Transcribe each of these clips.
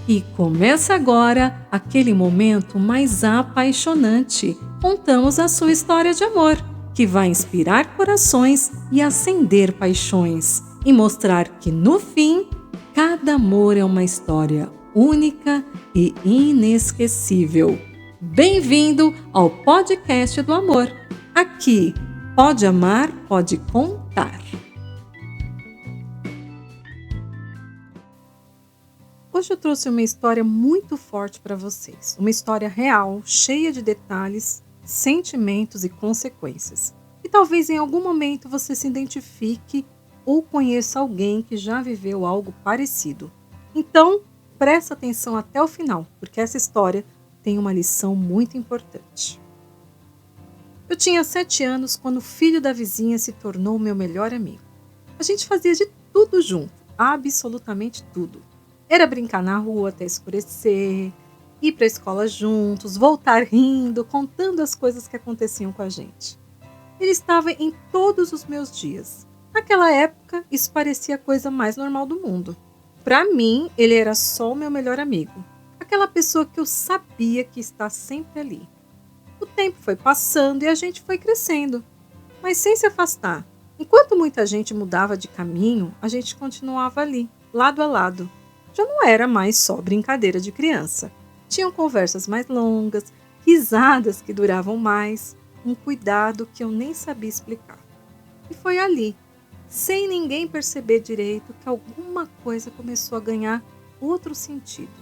E começa agora aquele momento mais apaixonante. Contamos a sua história de amor, que vai inspirar corações e acender paixões, e mostrar que no fim, cada amor é uma história única e inesquecível. Bem-vindo ao podcast do amor. Aqui, pode amar, pode contar. Hoje eu trouxe uma história muito forte para vocês. Uma história real, cheia de detalhes, sentimentos e consequências. E talvez em algum momento você se identifique ou conheça alguém que já viveu algo parecido. Então, presta atenção até o final, porque essa história tem uma lição muito importante. Eu tinha 7 anos quando o filho da vizinha se tornou meu melhor amigo. A gente fazia de tudo junto, absolutamente tudo. Era brincar na rua até escurecer, ir para a escola juntos, voltar rindo, contando as coisas que aconteciam com a gente. Ele estava em todos os meus dias. Naquela época, isso parecia a coisa mais normal do mundo. Para mim, ele era só o meu melhor amigo. Aquela pessoa que eu sabia que está sempre ali. O tempo foi passando e a gente foi crescendo, mas sem se afastar. Enquanto muita gente mudava de caminho, a gente continuava ali, lado a lado. Já não era mais só brincadeira de criança. Tinham conversas mais longas, risadas que duravam mais, um cuidado que eu nem sabia explicar. E foi ali, sem ninguém perceber direito, que alguma coisa começou a ganhar outro sentido.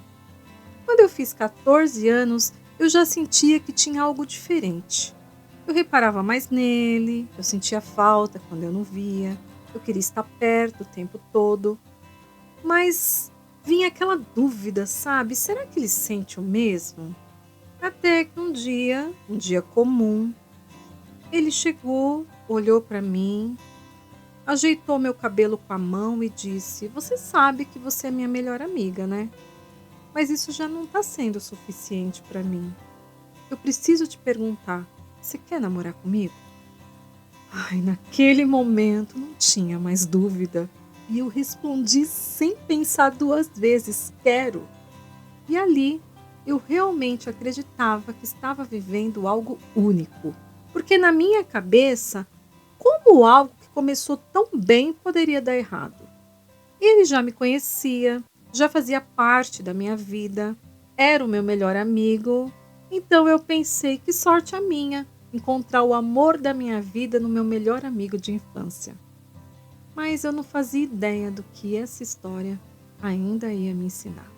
Quando eu fiz 14 anos, eu já sentia que tinha algo diferente. Eu reparava mais nele, eu sentia falta quando eu não via, eu queria estar perto o tempo todo. Mas vinha aquela dúvida, sabe? Será que ele sente o mesmo? Até que um dia comum, ele chegou, olhou para mim, ajeitou meu cabelo com a mão e disse: "Você sabe que você é minha melhor amiga, né? Mas isso já não está sendo suficiente para mim. Eu preciso te perguntar, você quer namorar comigo?" Ai, naquele momento não tinha mais dúvida. E eu respondi sem pensar 2 vezes: "Quero." E ali eu realmente acreditava que estava vivendo algo único. Porque na minha cabeça, como algo que começou tão bem poderia dar errado? Ele já me conhecia, já fazia parte da minha vida, era o meu melhor amigo. Então eu pensei, que sorte a minha encontrar o amor da minha vida no meu melhor amigo de infância. Mas eu não fazia ideia do que essa história ainda ia me ensinar.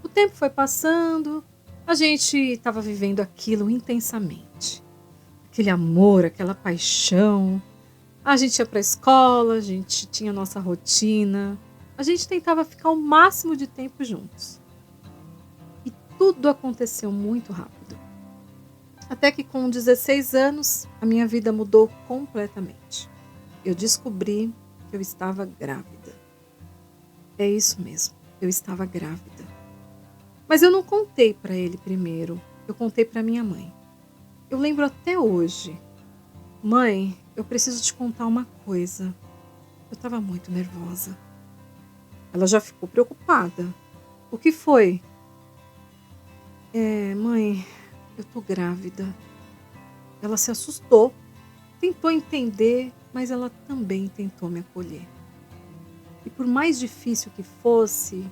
O tempo foi passando, a gente estava vivendo aquilo intensamente. Aquele amor, aquela paixão. A gente ia para a escola, a gente tinha nossa rotina. A gente tentava ficar o máximo de tempo juntos. E tudo aconteceu muito rápido. Até que com 16 anos, a minha vida mudou completamente. Eu descobri que eu estava grávida. É isso mesmo, eu estava grávida. Mas eu não contei para ele primeiro, eu contei para minha mãe. Eu lembro até hoje. "Mãe, eu preciso te contar uma coisa." Eu estava muito nervosa. Ela já ficou preocupada. "O que foi?" Mãe, eu tô grávida." Ela se assustou, tentou entender, mas ela também tentou me acolher. E por mais difícil que fosse,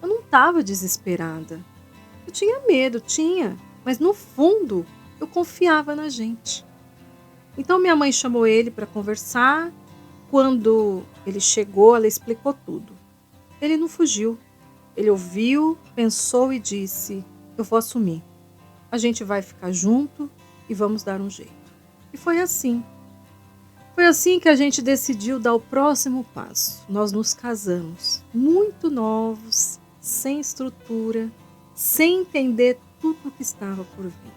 eu não estava desesperada. Eu tinha medo, mas no fundo eu confiava na gente. Então minha mãe chamou ele para conversar. Quando ele chegou, ela explicou tudo. Ele não fugiu. Ele ouviu, pensou e disse: "Eu vou assumir. A gente vai ficar junto e vamos dar um jeito." E foi assim. Foi assim que a gente decidiu dar o próximo passo. Nós nos casamos, muito novos, sem estrutura, sem entender tudo o que estava por vir.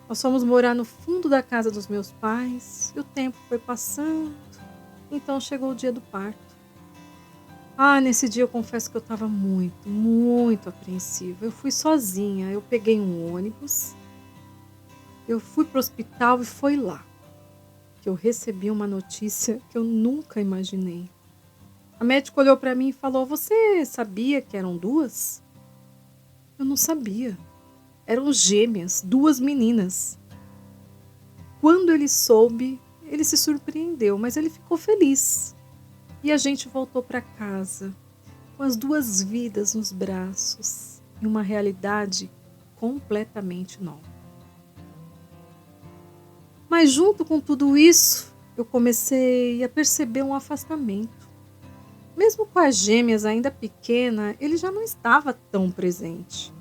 Nós fomos morar no fundo da casa dos meus pais e o tempo foi passando, então chegou o dia do parto. Nesse dia eu confesso que eu estava muito, muito apreensiva. Eu fui sozinha, eu peguei um ônibus, eu fui para o hospital e foi lá que eu recebi uma notícia que eu nunca imaginei. A médica olhou para mim e falou: "Você sabia que eram duas?" Eu não sabia. Eram gêmeas, duas meninas. Quando ele soube, ele se surpreendeu, mas ele ficou feliz. E a gente voltou para casa, com as duas vidas nos braços, e uma realidade completamente nova. Mas junto com tudo isso, eu comecei a perceber um afastamento. Mesmo com as gêmeas ainda pequena, ele já não estava tão presente.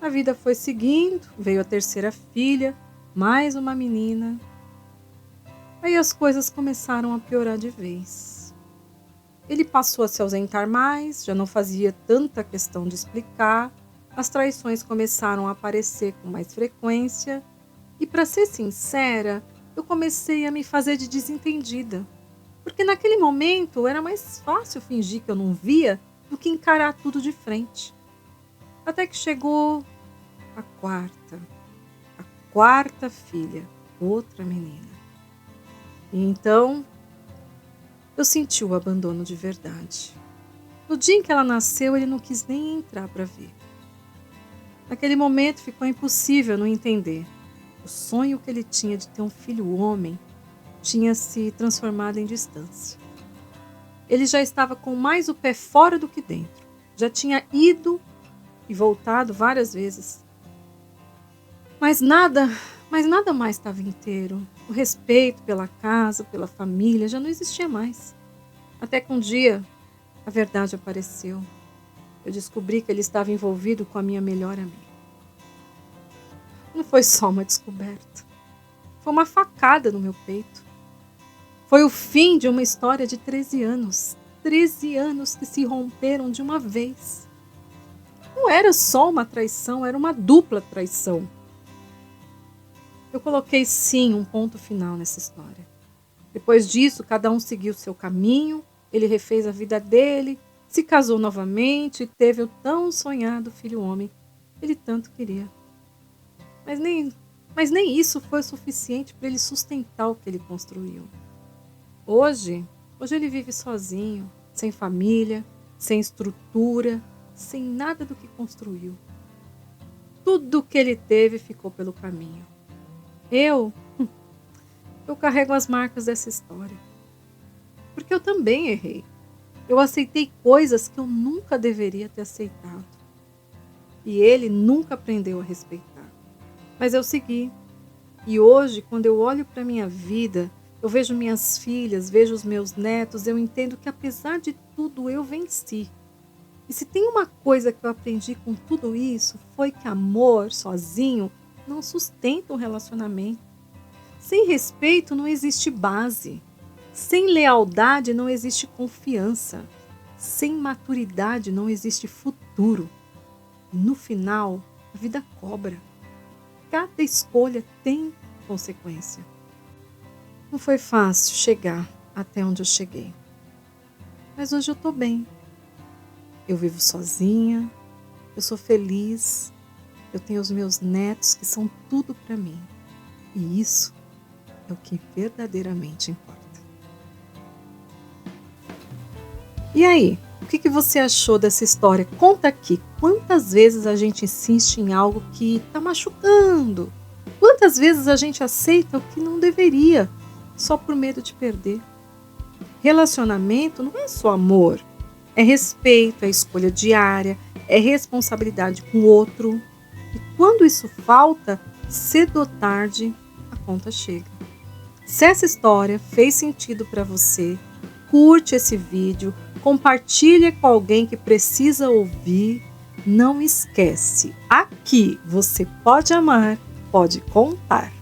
A vida foi seguindo, veio a terceira filha, mais uma menina. Aí as coisas começaram a piorar de vez. Ele passou a se ausentar mais, já não fazia tanta questão de explicar, as traições começaram a aparecer com mais frequência e, para ser sincera, eu comecei a me fazer de desentendida. Porque naquele momento era mais fácil fingir que eu não via do que encarar tudo de frente. Até que chegou a quarta filha, outra menina. E então eu senti o abandono de verdade. No dia em que ela nasceu, ele não quis nem entrar para ver. Naquele momento ficou impossível não entender. O sonho que ele tinha de ter um filho homem tinha se transformado em distância. Ele já estava com mais o pé fora do que dentro. Já tinha ido e voltado várias vezes. Mas nada mais estava inteiro. O respeito pela casa, pela família, já não existia mais. Até que um dia, a verdade apareceu. Eu descobri que ele estava envolvido com a minha melhor amiga. Não foi só uma descoberta. Foi uma facada no meu peito. Foi o fim de uma história de 13 anos. 13 anos que se romperam de uma vez. Não era só uma traição, era uma dupla traição. Eu coloquei sim um ponto final nessa história. Depois disso, cada um seguiu seu caminho, ele refez a vida dele, se casou novamente e teve o tão sonhado filho homem que ele tanto queria. Mas nem isso foi o suficiente para ele sustentar o que ele construiu. Hoje ele vive sozinho, sem família, sem estrutura, sem nada do que construiu. Tudo que ele teve ficou pelo caminho. Eu carrego as marcas dessa história. Porque eu também errei. Eu aceitei coisas que eu nunca deveria ter aceitado. E ele nunca aprendeu a respeitar. Mas eu segui. E hoje, quando eu olho para minha vida, eu vejo minhas filhas, vejo os meus netos, eu entendo que apesar de tudo eu venci. E se tem uma coisa que eu aprendi com tudo isso, foi que amor sozinho não sustenta um relacionamento. Sem respeito não existe base. Sem lealdade não existe confiança. Sem maturidade não existe futuro. No final, a vida cobra. Cada escolha tem consequência. Não foi fácil chegar até onde eu cheguei. Mas hoje eu estou bem. Eu vivo sozinha, eu sou feliz, eu tenho os meus netos que são tudo para mim. E isso é o que verdadeiramente importa. E aí, o que você achou dessa história? Conta aqui, quantas vezes a gente insiste em algo que está machucando? Quantas vezes a gente aceita o que não deveria, só por medo de perder? Relacionamento não é só amor, é respeito, é escolha diária, é responsabilidade com o outro. E quando isso falta, cedo ou tarde, a conta chega. Se essa história fez sentido para você, curte esse vídeo, compartilhe com alguém que precisa ouvir. Não esquece, aqui você pode amar, pode contar.